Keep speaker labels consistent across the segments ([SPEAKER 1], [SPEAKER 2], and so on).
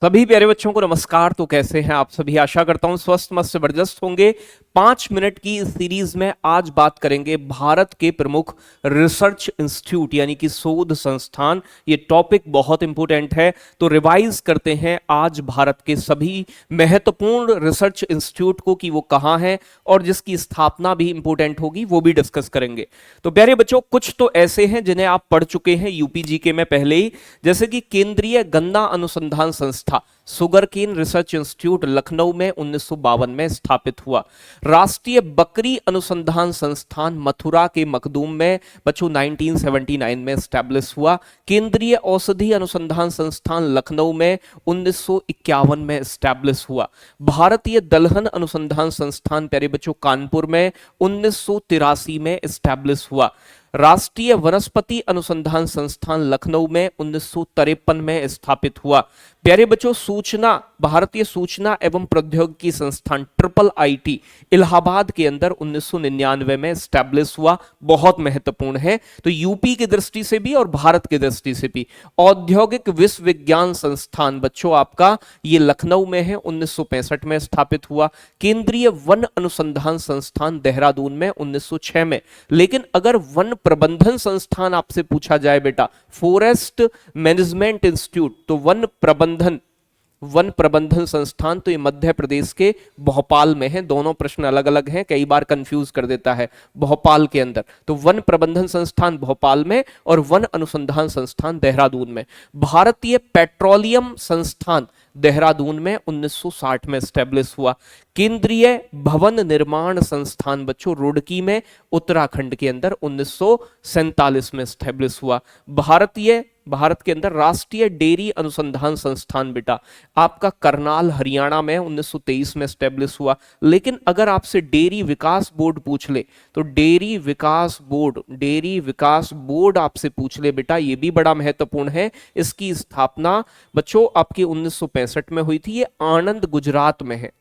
[SPEAKER 1] सभी प्यारे बच्चों को नमस्कार। तो कैसे हैं आप सभी? आशा करता हूं स्वस्थ मस्त जबरदस्त होंगे। 5 मिनट की इस सीरीज में आज बात करेंगे भारत के प्रमुख रिसर्च इंस्टीट्यूट यानी कि शोध संस्थान। ये टॉपिक बहुत इंपॉर्टेंट है, तो रिवाइज करते हैं आज भारत के सभी महत्वपूर्ण रिसर्च इंस्टीट्यूट को कि वो कहाँ है और जिसकी स्थापना भी इंपॉर्टेंट होगी वो भी डिस्कस करेंगे। तो प्यारे बच्चों, कुछ तो ऐसे हैं जिन्हें आप पढ़ चुके हैं यूपीजीके में पहले ही, जैसे कि केंद्रीय गन्ना अनुसंधान संस्थान sugar cane research institute Lucknow में 1952 में स्थापित हुआ। राष्ट्रीय बकरी अनुसंधान संस्थान मथुरा के मखदूम में बच्चों 1979 में स्टैब्लिश हुआ। केंद्रीय औषधि अनुसंधान संस्थान लखनऊ में 1951 में स्टैब्लिश हुआ। भारतीय दलहन अनुसंधान संस्थान प्यारे बच्चों कानपुर में 1983 में स्टैब्लिश हुआ। राष्ट्रीय वनस्पति अनुसंधान संस्थान लखनऊ में 1953 में स्थापित हुआ। प्यारे बच्चों, भारतीय सूचना एवं प्रौद्योगिकी संस्थान IIIT इलाहाबाद के अंदर 1999 में स्टैब्लिश हुआ। बहुत महत्वपूर्ण है। तो यूपी की दृष्टि से भी और भारत की दृष्टि से भी। औद्योगिक विश्वविज्ञान संस्थान बच्चों आपका ये लखनऊ में है, 1965 में स्थापित हुआ। केंद्रीय वन अनुसंधान संस्थान देहरादून में 1906 में। लेकिन अगर वन प्रबंधन संस्थान आपसे पूछा जाए बेटा, फॉरेस्ट मैनेजमेंट इंस्टीट्यूट, तो वन प्रबंधन संस्थान तो ये मध्य प्रदेश के भोपाल में है। दोनों प्रश्न अलग अलग हैं, कई बार कंफ्यूज कर देता है भोपाल के अंदर। तो वन प्रबंधन संस्थान भोपाल में और वन अनुसंधान संस्थान देहरादून में। भारतीय पेट्रोलियम संस्थान देहरादून में 1960 में स्टैब्लिश हुआ। केंद्रीय भवन निर्माण संस्थान बच्चों रुड़की में उत्तराखंड के अंदर 1947 में स्टैब्लिश हुआ। भारत के अंदर राष्ट्रीय डेयरी अनुसंधान संस्थान बेटा आपका करनाल हरियाणा में 1923 में स्टैब्लिश हुआ। लेकिन अगर आपसे डेयरी विकास बोर्ड पूछ ले, तो डेयरी विकास बोर्ड आपसे पूछ ले बेटा, ये भी बड़ा महत्वपूर्ण है। इसकी स्थापना बच्चों आपकी 1965 में हुई थी। ये आनंद गुजरात में है।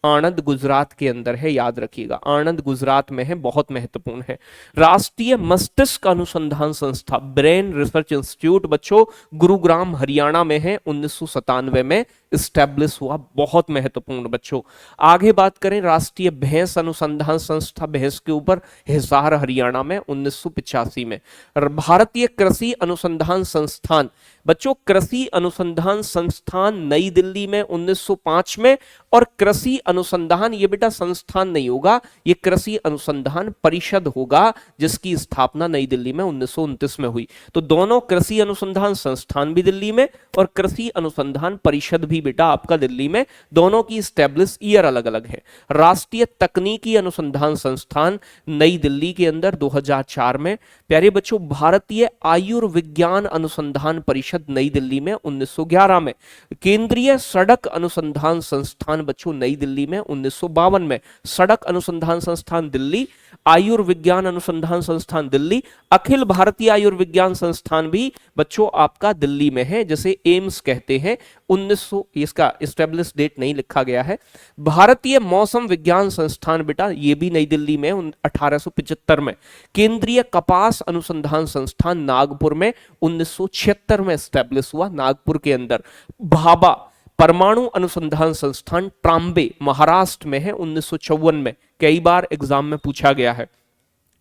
[SPEAKER 1] आनंद गुजरात के अंदर है, याद रखिएगा, आनंद गुजरात में है, बहुत महत्वपूर्ण है। राष्ट्रीय मस्तिष्क अनुसंधान संस्था ब्रेन रिसर्च इंस्टीट्यूट बच्चों गुरुग्राम हरियाणा में है, 1997 में स्टैब्लिश हुआ। बहुत महत्वपूर्ण बच्चों। आगे बात करें राष्ट्रीय भैंस अनुसंधान संस्था, भैंस के ऊपर, हिसार हरियाणा में 1985 में। भारतीय कृषि अनुसंधान संस्थान बच्चों, कृषि अनुसंधान संस्थान नई दिल्ली में 1905 में। और कृषि अनुसंधान ये बेटा संस्थान नहीं होगा, ये कृषि अनुसंधान परिषद होगा, जिसकी स्थापना नई दिल्ली में 1929 में हुई। तो दोनों कृषि अनुसंधान संस्थान भी दिल्ली में और कृषि अनुसंधान परिषद भी बेटा आपका दिल्ली में। दोनों की स्टैब्लिश ईयर अलग अलग है। राष्ट्रीय तकनीकी अनुसंधान संस्थान नई दिल्ली के अंदर 2004 में। प्यारे बच्चों, भारतीय आयुर्विज्ञान अनुसंधान परिषद नई दिल्ली में 1911 में। केंद्रीय सड़क अनुसंधान संस्थान बच्चों नई दिल्ली में 1952 में। सड़क अनुसंधान संस्थान दिल्ली, आयुर्विज्ञान अनुसंधान संस्थान दिल्ली, अखिल भारतीय आयुर्विज्ञान संस्थान भी बच्चों आपका दिल्ली में है, जैसे एम्स कहते हैं। 1900, इसका स्टेब्लिश डेट नहीं लिखा गया है। भारतीय मौसम विज्ञान संस्थान बेटा ये भी नई दिल्ली में 1875 में। केंद्रीय कपास अनुसंधान संस्थान नागपुर में 1976 में स्टैब्लिश हुआ, नागपुर के अंदर। भाभा परमाणु अनुसंधान संस्थान ट्राम्बे महाराष्ट्र में है, 1954 में। कई बार एग्जाम में पूछा गया है।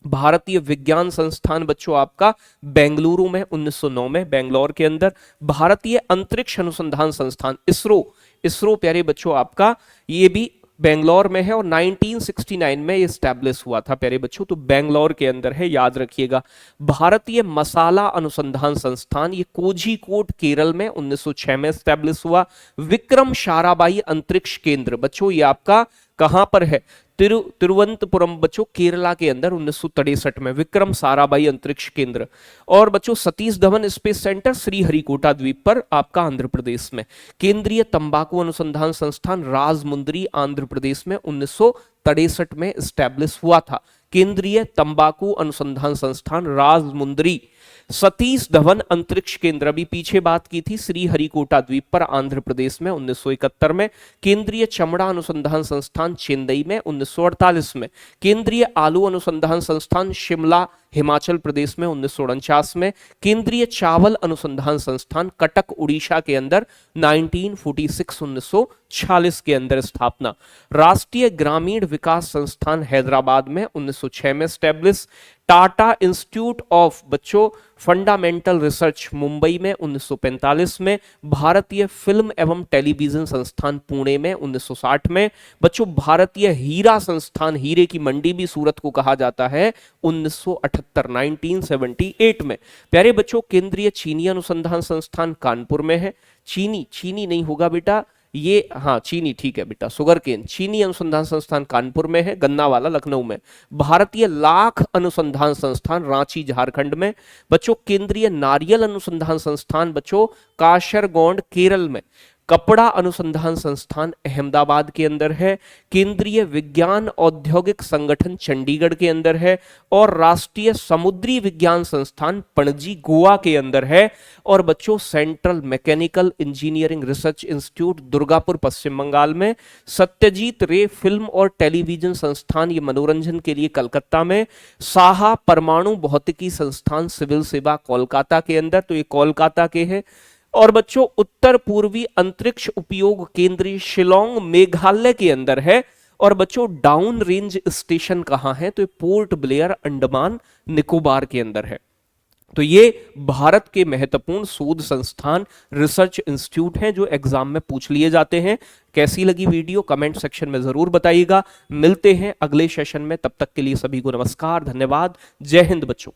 [SPEAKER 1] भारतीय विज्ञान संस्थान बच्चों आपका बेंगलुरु में 1909 में, बेंगलोर के अंदर। भारतीय अंतरिक्ष अनुसंधान संस्थान इसरो प्यारे बच्चों आपका ये भी बेंगलोर में है और 1969 में ये स्टैब्लिश हुआ था प्यारे बच्चों। तो बेंगलोर के अंदर है, याद रखिएगा। भारतीय मसाला अनुसंधान संस्थान ये कोझीकोड केरल में 1906 में स्टैब्लिश हुआ। विक्रम साराभाई अंतरिक्ष केंद्र बच्चों ये आपका कहां पर है? तिरुवनंतपुरम बच्चों केरला के अंदर 1963 में विक्रम साराभाई अंतरिक्ष केंद्र। और बच्चों सतीश धवन स्पेस सेंटर श्रीहरिकोटा द्वीप पर आपका आंध्र प्रदेश में। केंद्रीय तंबाकू अनुसंधान संस्थान राजमुंदरी आंध्र प्रदेश में 1963 में स्टैब्लिश हुआ था। केंद्रीय तंबाकू अनुसंधान संस्थान राजमुंदरी। सतीश धवन अंतरिक्ष केंद्र, अभी पीछे बात की थी, श्रीहरिकोटा द्वीप पर आंध्र प्रदेश में 1971 में। केंद्रीय चमड़ा अनुसंधान संस्थान चेन्नई में 1948 में। केंद्रीय आलू अनुसंधान संस्थान शिमला हिमाचल प्रदेश में 1949 में। केंद्रीय चावल अनुसंधान संस्थान कटक उड़ीसा के अंदर 1946 के अंदर स्थापना। राष्ट्रीय ग्रामीण विकास संस्थान हैदराबाद में 1906 में स्टैब्लिश। टाटा इंस्टीट्यूट ऑफ बच्चों फंडामेंटल रिसर्च मुंबई में 1945 में। भारतीय फिल्म एवं टेलीविजन संस्थान पुणे में 1960 में। बच्चों भारतीय हीरा संस्थान, हीरे की मंडी भी सूरत को कहा जाता है, 1978 में। प्यारे बच्चों केंद्रीय चीनी अनुसंधान संस्थान कानपुर में है। चीनी नहीं होगा बेटा, ये हाँ चीनी ठीक है बेटा, शुगर केन। चीनी अनुसंधान संस्थान कानपुर में है, गन्ना वाला लखनऊ में। भारतीय लाख अनुसंधान संस्थान रांची झारखंड में। बच्चों केंद्रीय नारियल अनुसंधान संस्थान बच्चों काशरगोंड केरल में। कपड़ा अनुसंधान संस्थान अहमदाबाद के अंदर है। केंद्रीय विज्ञान औद्योगिक संगठन चंडीगढ़ के अंदर है। और राष्ट्रीय समुद्री विज्ञान संस्थान पणजी गोवा के अंदर है। और बच्चों central mechanical engineering research institute Durgapur Paschim Bengal में। सत्यजीत रे फिल्म और टेलीविजन संस्थान, ये मनोरंजन के लिए कलकत्ता में। साहा परमाणु भौतिकी संस्थान सिविल सेवा कोलकाता के अंदर, तो ये कोलकाता के हैं। और बच्चों उत्तर पूर्वी अंतरिक्ष उपयोग केंद्र शिलोंग मेघालय के अंदर है। और बच्चों डाउन रेंज स्टेशन कहां है, तो ये पोर्ट ब्लेयर अंडमान निकोबार के अंदर है। तो ये भारत के महत्वपूर्ण शोध संस्थान रिसर्च इंस्टीट्यूट हैं जो एग्जाम में पूछ लिए जाते हैं। कैसी लगी वीडियो कमेंट सेक्शन में जरूर बताइएगा। मिलते हैं अगले सेशन में, तब तक के लिए सभी को नमस्कार, धन्यवाद, जय हिंद बच्चों।